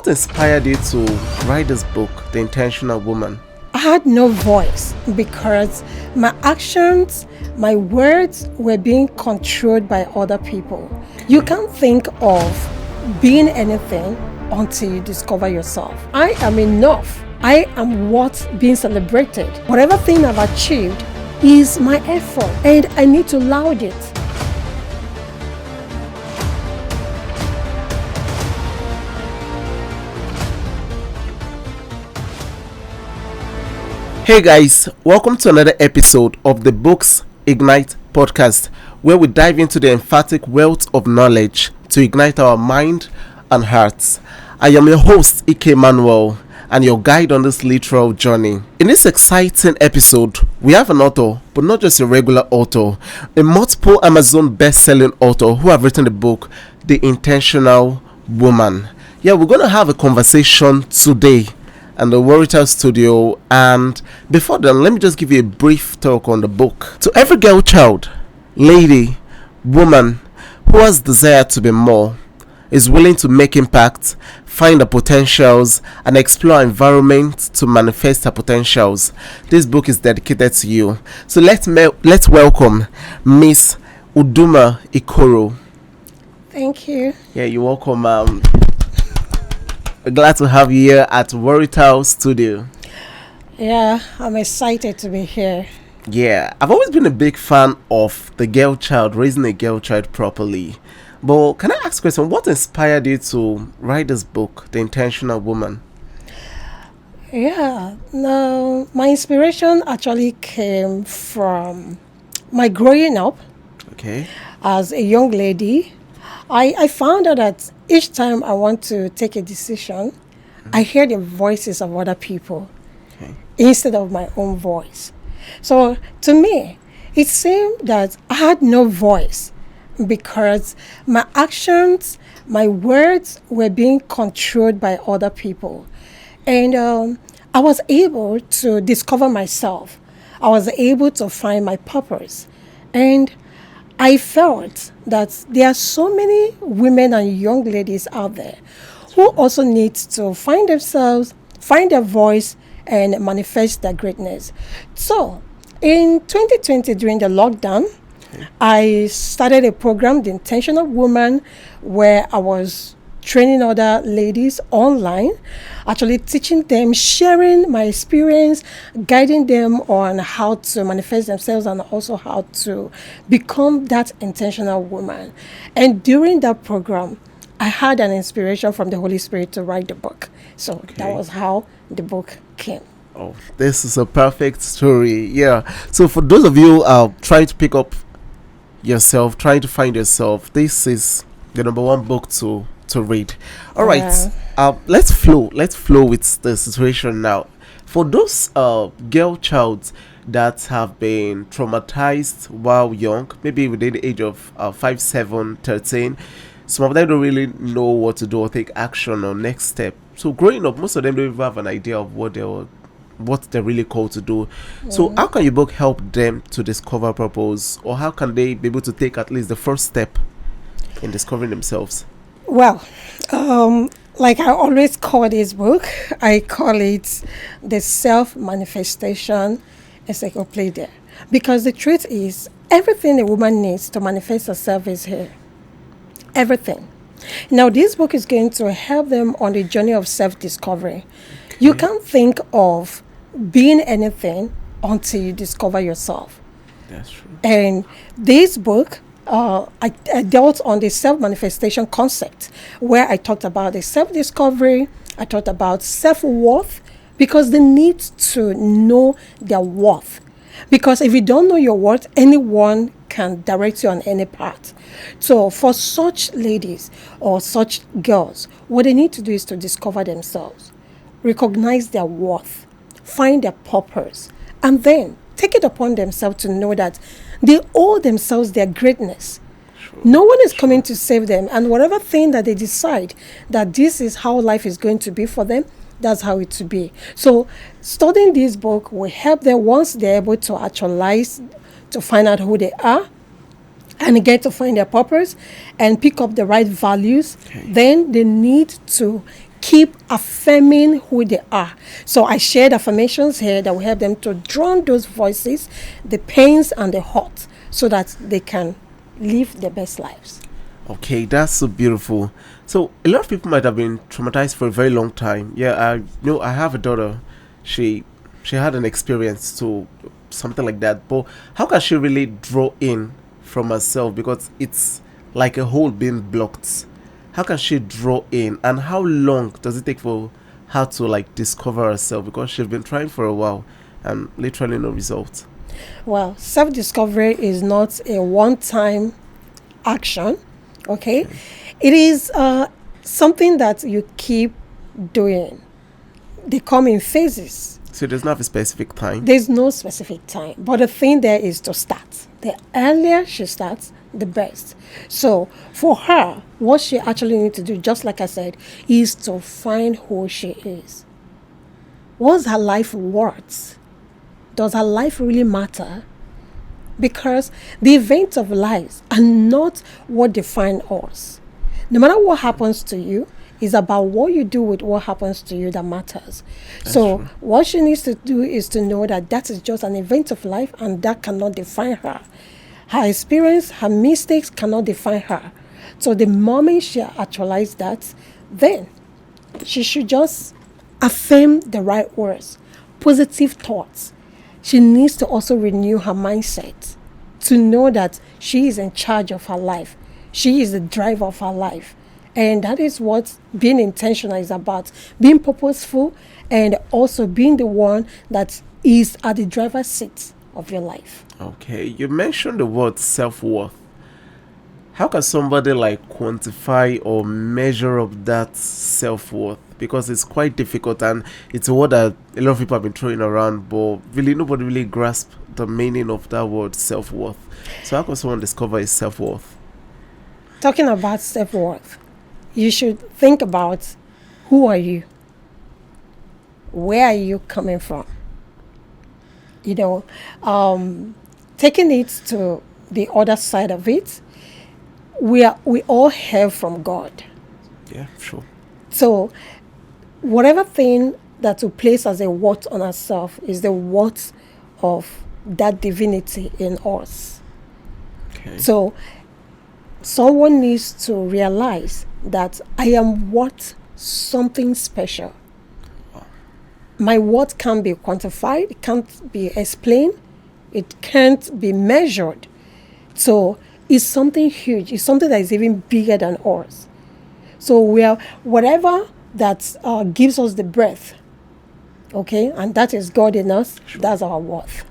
What inspired you to write this book, The Intentional Woman? I had no voice because my actions, my words were being controlled by other people. You can't think of being anything until you discover yourself. I am enough. I am what's being celebrated. Whatever thing I've achieved is my effort, and I need to laud it. Hey guys, welcome to another episode of the Books Ignite podcast, where we dive into the emphatic wealth of knowledge to ignite our mind and hearts. I am your host, Ike Manuel, and your guide on this literal journey. In this exciting episode, we have an author, but not just a regular author, a multiple Amazon best-selling author who have written the book, The Intentional Woman. Yeah, we're going to have a conversation today and the Warrior Studio. And before then, let me just give you a brief talk on the book. To every girl child, lady, woman who has desire to be more, is willing to make impact, find the potentials, and explore environment to manifest her potentials, this book is dedicated to you. So let's welcome Miss Udunma Ikoro. Thank you. Yeah, you're welcome. Glad to have you here at Warrior Studio. Yeah, I'm excited to be here. Yeah, I've always been a big fan of the girl child, raising a girl child properly. But can I ask a question? What inspired you to write this book, The Intentional Woman? Yeah, no, my inspiration actually came from my growing up Okay. as a young lady. I found out that each time I want to take a decision, I hear the voices of other people instead of my own voice. So to me, it seemed that I had no voice because my actions, my words were being controlled by other people. And I was able to discover myself. I was able to find my purpose. And I felt that there are so many women and young ladies out there who also need to find themselves, find their voice, and manifest their greatness. So, in 2020, during the lockdown, I started a program, The Intentional Woman, where I was training other ladies online, actually teaching them, sharing my experience, guiding them on how to manifest themselves and also how to become that intentional woman. And during that program, I had an inspiration from the Holy Spirit to write the book. So that was how the book came. Oh, this is a perfect story. Yeah. So for those of you trying to pick up yourself, trying to find yourself, this is the number one book to read. All right. Let's flow with the situation now. For those girl childs that have been traumatized while young, maybe within the age of 5, 7, 13, some of them don't really know what to do or take action or next step. So growing up, most of them don't even have an idea of what they're really called to do. So how can your book help them to discover purpose, or how can they be able to take at least the first step in discovering themselves? Well, like I always call this book, I call it the self-manifestation encyclopedia. Because the truth is, everything a woman needs to manifest herself is here. Everything. Now, this book is going to help them on the journey of self-discovery. Okay. You can't think of being anything until you discover yourself. That's true. And this book, I dealt on the self-manifestation concept, where I talked about the self-discovery, I talked about self-worth, because they need to know their worth. Because if you don't know your worth, anyone can direct you on any path. So for such ladies or such girls, what they need to do is to discover themselves, recognize their worth, find their purpose, and then take it upon themselves to know that they owe themselves their greatness. Sure. No one is coming to save them. And whatever thing that they decide that this is how life is going to be for them, that's how it to be. So studying this book will help them once they're able to actualize, to find out who they are, and get to find their purpose and pick up the right values. Okay. Then they need to keep affirming who they are. So I shared affirmations here that will help them to drown those voices, the pains and the hurt, so that they can live their best lives. Okay, that's so beautiful. So a lot of people might have been traumatized for a very long time. Yeah, I know I have a daughter. She had an experience to something like that. But how can she really draw in from herself, because it's like a hole being blocked? How can she draw in, and how long does it take for her to like discover herself, because she's been trying for a while and literally no result? Well, self-discovery is not a one-time action, okay? It is something that you keep doing. They come in phases. So it does not have a specific time. There's no specific time, but the thing there is to start. The earlier she starts, the best. So for her, what she actually needs to do, just like I said, is to find who she is. What's her life worth? Does her life really matter? Because the events of life are not what define us. No matter what happens to you, it's about what you do with what happens to you that matters. So what she needs to do is to know that that is just an event of life, and that cannot define her. Her experience, her mistakes cannot define her. So the moment she actualizes that, then she should just affirm the right words, positive thoughts. She needs to also renew her mindset to know that she is in charge of her life. She is the driver of her life. And that is what being intentional is about. Being purposeful, and also being the one that is at the driver's seat of your life. Okay, you mentioned the word self-worth. How can somebody like quantify or measure up that self-worth? Because it's quite difficult, and it's a word that a lot of people have been throwing around, but really nobody really grasps the meaning of that word self-worth. So how can someone discover his self-worth? Talking about self-worth, you should think about, who are you? Where are you coming from? You know, taking it to the other side of it, we all have from God. Yeah, sure. So whatever thing that we place as a worth on ourselves is the worth of that divinity in us. Okay. So someone needs to realize that I am worth something special. My worth can't be quantified, it can't be explained, it can't be measured. So it's something huge, it's something that is even bigger than us. So we are, whatever that gives us the breath, okay, and that is God in us, that's our worth.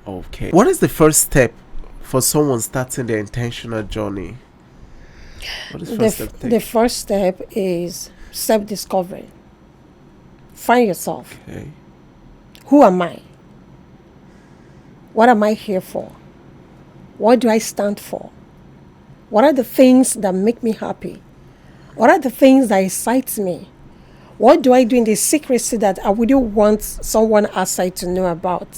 Okay. What is the first step for someone starting their intentional journey? What is first step? The first step is self-discovery. Find yourself. Okay. Who am I? What am I here for? What do I stand for? What are the things that make me happy? What are the things that excite me? What do I do in the secrecy that I wouldn't want someone outside to know about?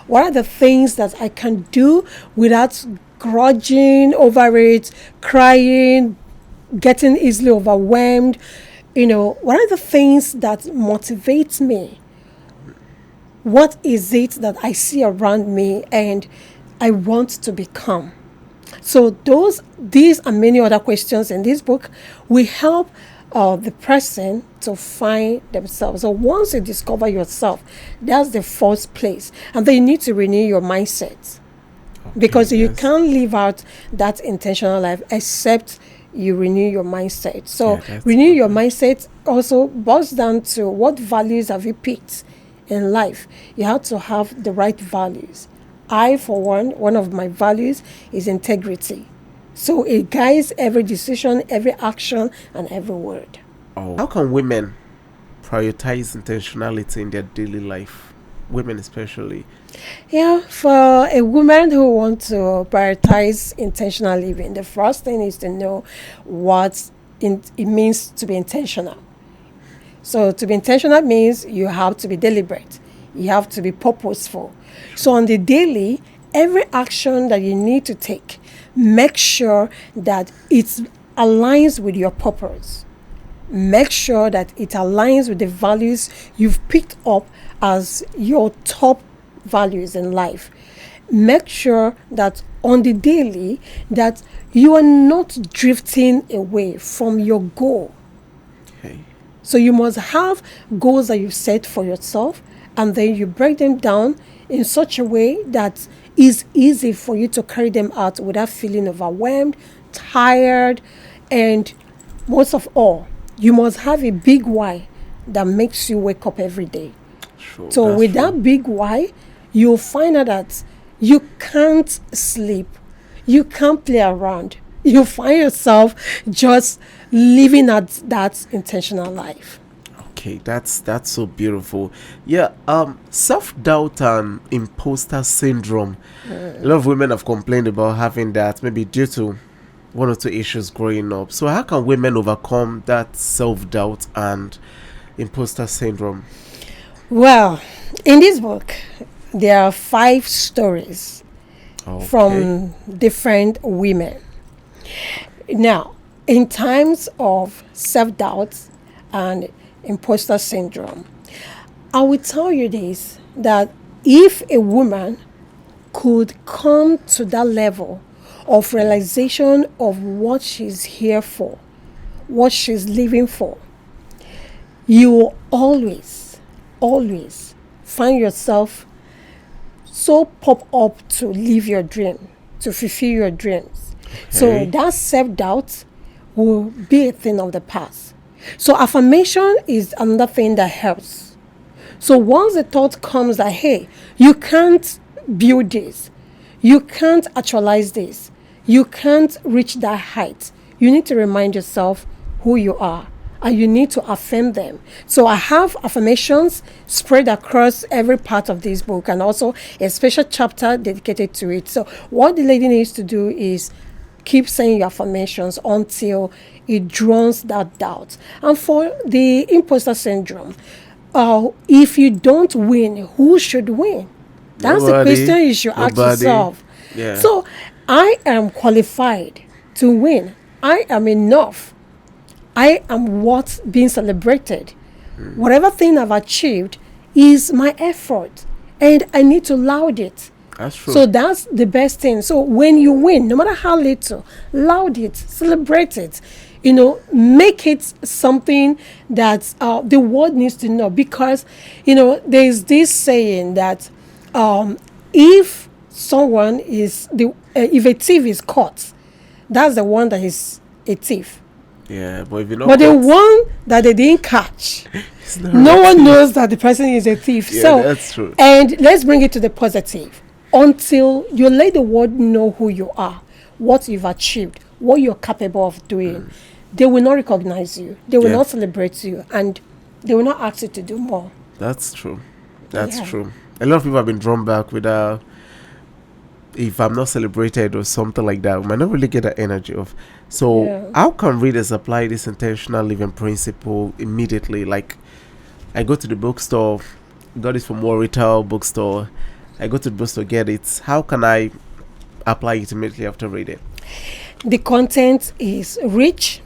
What are the things that I can do without grudging over it, crying, getting easily overwhelmed? You know, what are the things that motivate me? What is it that I see around me and I want to become? So these and many other questions in this book will help the person to find themselves. So once you discover yourself, that's the first place. And then you need to renew your mindset. Because you can't live out that intentional life except you renew your mindset. So renew your mindset also boils down to, what values have you picked in life? You have to have the right values. I, for one of my values is integrity. So it guides every decision, every action, and every word. How can women prioritize intentionality in their daily life? Women especially. Yeah, for a woman who wants to prioritize intentional living, the first thing is to know what it means to be intentional. So to be intentional means you have to be deliberate. You have to be purposeful. So on the daily, every action that you need to take, make sure that it aligns with your purpose. Make sure that it aligns with the values you've picked up as your top values in life. Make sure that on the daily that you are not drifting away from your goal. Okay. So you must have goals that you set for yourself, and then you break them down in such a way that is easy for you to carry them out without feeling overwhelmed, tired, and most of all, you must have a big why that makes you wake up every day. Sure. So That's with true. that big why, you'll find out that you can't sleep, you can't play around. You find yourself just living at that intentional life. Okay, that's so beautiful. Yeah, self-doubt and imposter syndrome. A lot of women have complained about having that, maybe due to one or two issues growing up. So how can women overcome that self-doubt and imposter syndrome? Well, in this book, there are 5 stories Okay. from different women. Now, in times of self doubt and imposter syndrome, I will tell you this, that if a woman could come to that level of realization of what she's here for, what she's living for, you will always find yourself so pop up to live your dream, to fulfill your dreams. So Okay. that self-doubt will be a thing of the past. So affirmation is another thing that helps. So once the thought comes that, hey, you can't build this, you can't actualize this, you can't reach that height, you need to remind yourself who you are, and you need to affirm them. So I have affirmations spread across every part of this book, and also a special chapter dedicated to it. So what the lady needs to do is keep saying your affirmations until it drowns that doubt. And for the imposter syndrome, if you don't win, who should win? That's the Nobody. question you should ask Nobody. yourself. Yeah. So I am qualified to win. I am enough. I am what's being celebrated. Whatever thing I've achieved is my effort, and I need to laud it. That's true. So that's the best thing. So when you win, no matter how little, laud it, celebrate it. Make it something that the world needs to know. Because, there's this saying that if someone if a thief is caught, that's the one that is a thief. Yeah, but if you know, But the one that they didn't catch, it's not no right. one knows that the person is a thief. Yeah, So that's true. and let's bring it to the positive. Until you let the world know who you are, what you've achieved, what you're capable of doing, they will not recognize you. They will Yeah. not celebrate you, and they will not ask you to do more. That's true. That's Yeah. true. A lot of people have been drawn back with if I'm not celebrated or something like that, we might not really get that energy of. So Yeah. how can readers apply this intentional living principle immediately? Like, I go to the bookstore, got it from Warrital bookstore. I go to the bookstore, get it. How can I apply it immediately after reading? The content is rich,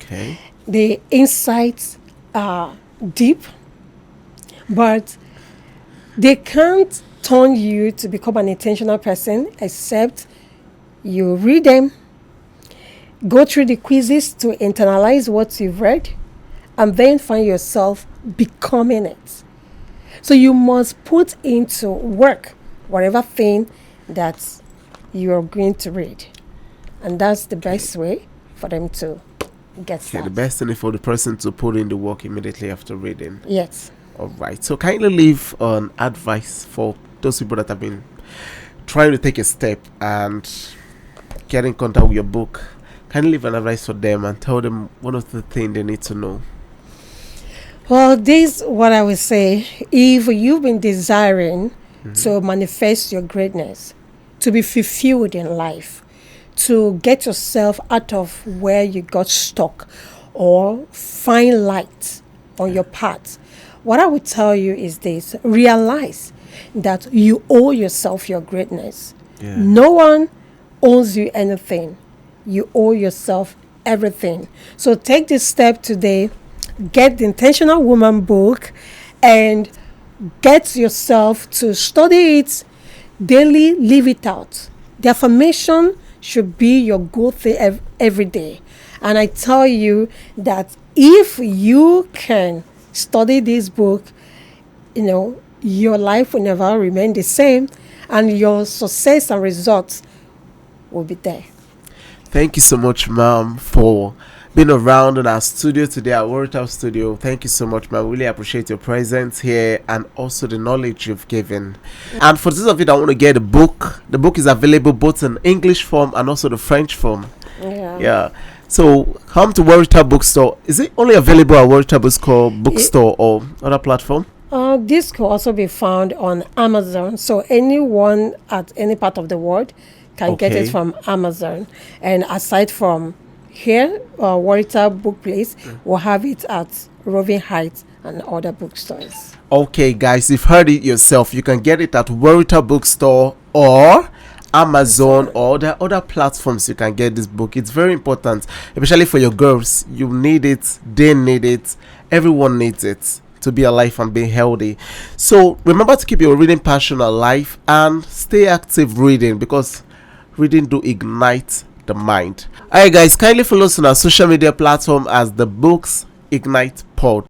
Okay. the insights are deep, but they can't turn you to become an intentional person except you read them, go through the quizzes to internalize what you've read, and then find yourself becoming it. So you must put into work whatever thing that you are going to read. And that's the best way for them to get Okay, the started. best thing is for the person to put in the work immediately after reading. Yes. All right. So kindly leave an advice for those people that have been trying to take a step and get in contact with your book. Kindly leave an advice for them and tell them one of the things they need to know. Well, this is what I would say. If you've been desiring to manifest your greatness, to be fulfilled in life, to get yourself out of where you got stuck, or find light on your path, what I would tell you is this: realize that you owe yourself your greatness. Yeah. No one owes you anything. You owe yourself everything. So take this step today, get the Intentional Woman book, and get yourself to study it daily, live it out. The affirmation should be your go thing every day. And I tell you that if you can study this book, your life will never remain the same, and your success and results will be there. Thank you so much, ma'am, for being around in our studio today, our World Studio. Thank you so much, ma'am. Really appreciate your presence here and also the knowledge you've given. And for those of you that want to get the book is available both in English form and also the French form. Yeah. So come to Warrior Bookstore. Is it only available at Warrior Bookstore or other platform? This could also be found on Amazon. So anyone at any part of the world can get it from Amazon. And aside from here, Warrior Book Place will have it at Roving Heights and other bookstores. Okay, guys, you've heard it yourself. You can get it at Warrior Bookstore or Amazon or the other platforms. You can get this book. It's very important, especially for your girls. You need it, they need it, everyone needs it to be alive and be healthy. So remember to keep your reading passion alive and stay active reading, because reading do ignite the mind. Alright guys, kindly follow us on our social media platform as the Books Ignite Pod.